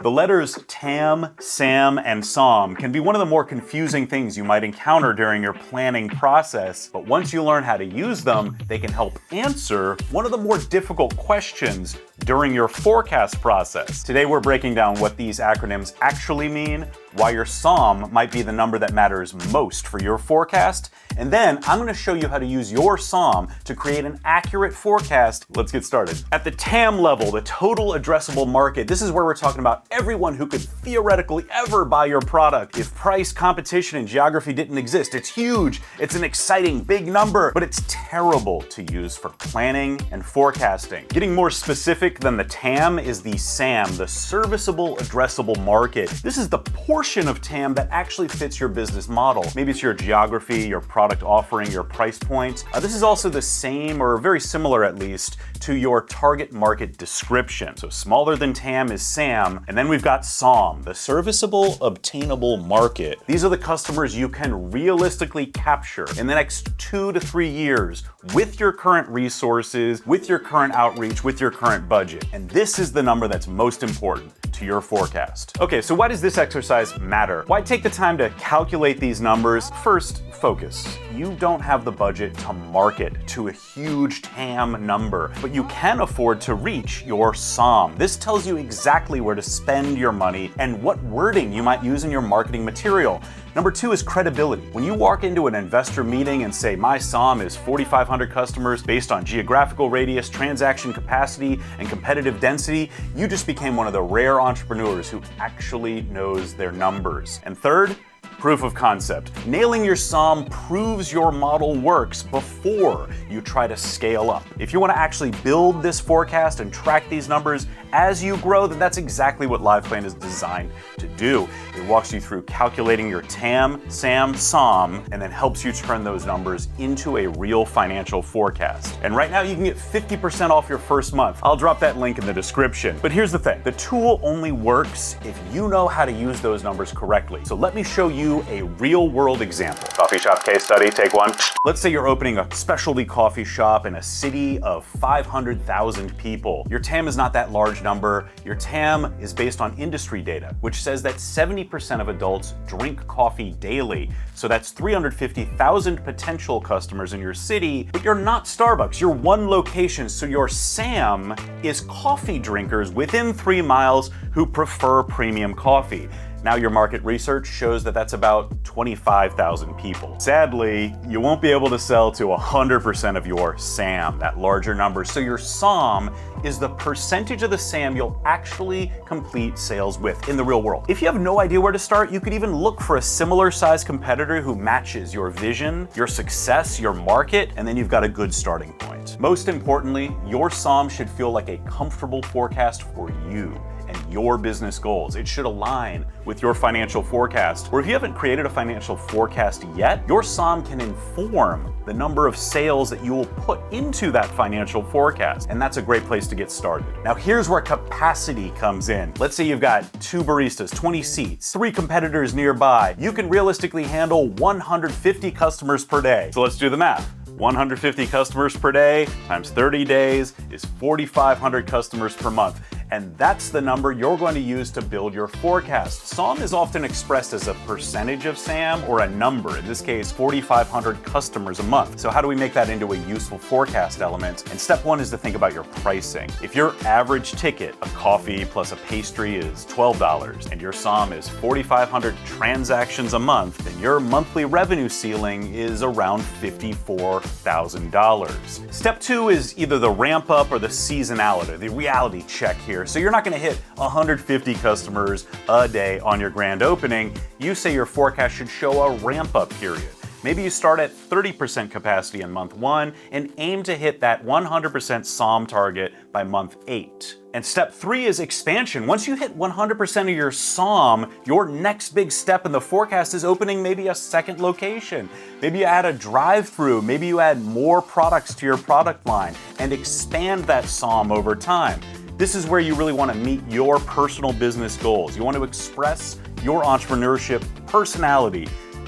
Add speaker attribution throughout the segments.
Speaker 1: The letters TAM, SAM, and SOM can be one of the more confusing things you might encounter during your planning process, but once you learn how to use them, they can help answer one of the more difficult questions during your forecast process. Today we're breaking down what these acronyms actually mean, why your SOM might be the number that matters most for your forecast, and then I'm going to show you how to use your SOM to create an accurate forecast. Let's get started. At the TAM level, the total addressable market, this is where we're talking about everyone who could theoretically ever buy your product. If price, competition, and geography didn't exist, it's huge, it's an exciting big number, but it's terrible to use for planning and forecasting. Getting more specific than the TAM is the SAM, the Serviceable Addressable Market. This is the portion of TAM that actually fits your business model. Maybe it's your geography, your product offering, your price point. This is also the same, or very similar at least, to your target market description. So smaller than TAM is SAM, and then we've got SOM, the Serviceable Obtainable Market. These are the customers you can realistically capture in the next 2 to 3 years with your current resources, with your current outreach, with your current budget. And this is the number that's most important to your forecast. Okay, so why does this exercise matter? Why take the time to calculate these numbers? First, focus. You don't have the budget to market to a huge TAM number, but you can afford to reach your SOM. This tells you exactly where to spend your money and what wording you might use in your marketing material. Number 2 is credibility. When you walk into an investor meeting and say, my SOM is 4,500 customers based on geographical radius, transaction capacity, and competitive density, you just became one of the rare entrepreneurs who actually knows their numbers. And third, proof of concept. Nailing your SOM proves your model works before you try to scale up. If you want to actually build this forecast and track these numbers as you grow, then that's exactly what LivePlan is designed to do. It walks you through calculating your TAM, SAM, SOM, and then helps you turn those numbers into a real financial forecast. And right now you can get 50% off your first month. I'll drop that link in the description. But here's the thing, the tool only works if you know how to use those numbers correctly. So let me show you a real world example. Coffee shop case study, take one. Let's say you're opening a specialty coffee shop in a city of 500,000 people. Your TAM is not that large number. Your TAM is based on industry data, which says that 70% of adults drink coffee daily. So that's 350,000 potential customers in your city, but you're not Starbucks. You're one location, so your SAM is coffee drinkers within 3 miles who prefer premium coffee. Now your market research shows that that's about 25,000 people. Sadly, you won't be able to sell to 100% of your SAM, that larger number. So your SOM is the percentage of the SAM you'll actually complete sales with in the real world. If you have no idea where to start, you could even look for a similar size competitor who matches your vision, your success, your market, and then you've got a good starting point. Most importantly, your SOM should feel like a comfortable forecast for you and your business goals. It should align with your financial forecast. Or if you haven't created a financial forecast yet, your SOM can inform the number of sales that you will put into that financial forecast. And that's a great place to get started. Now here's where capacity comes in. Let's say you've got 2 baristas, 20 seats, 3 competitors nearby. You can realistically handle 150 customers per day. So let's do the math. 150 customers per day times 30 days is 4,500 customers per month. And that's the number you're going to use to build your forecast. SOM is often expressed as a percentage of SAM or a number, in this case, 4,500 customers a month. So how do we make that into a useful forecast element? And step 1 is to think about your pricing. If your average ticket, a coffee plus a pastry, is $12 and your SOM is 4,500 transactions a month, then your monthly revenue ceiling is around $54,000. Step 2 is either the ramp up or the seasonality, the reality check here. So you're not going to hit 150 customers a day on your grand opening. You say your forecast should show a ramp up period. Maybe you start at 30% capacity in month 1 and aim to hit that 100% SOM target by month 8. And step 3 is expansion. Once you hit 100% of your SOM, your next big step in the forecast is opening maybe a second location. Maybe you add a drive-through, maybe you add more products to your product line and expand that SOM over time. This is where you really want to meet your personal business goals. You want to express your entrepreneurship personality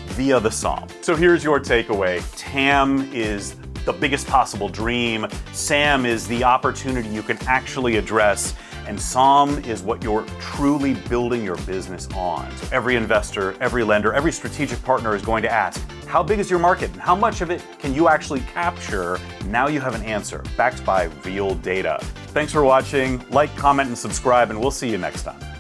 Speaker 1: via the SOM. So here's your takeaway. TAM is the biggest possible dream. SAM is the opportunity you can actually address. and SOM is what you're truly building your business on. So every investor, every lender, every strategic partner is going to ask, how big is your market and how much of it can you actually capture? Now you have an answer, backed by real data. Thanks for watching. Like, comment, and subscribe, and we'll see you next time.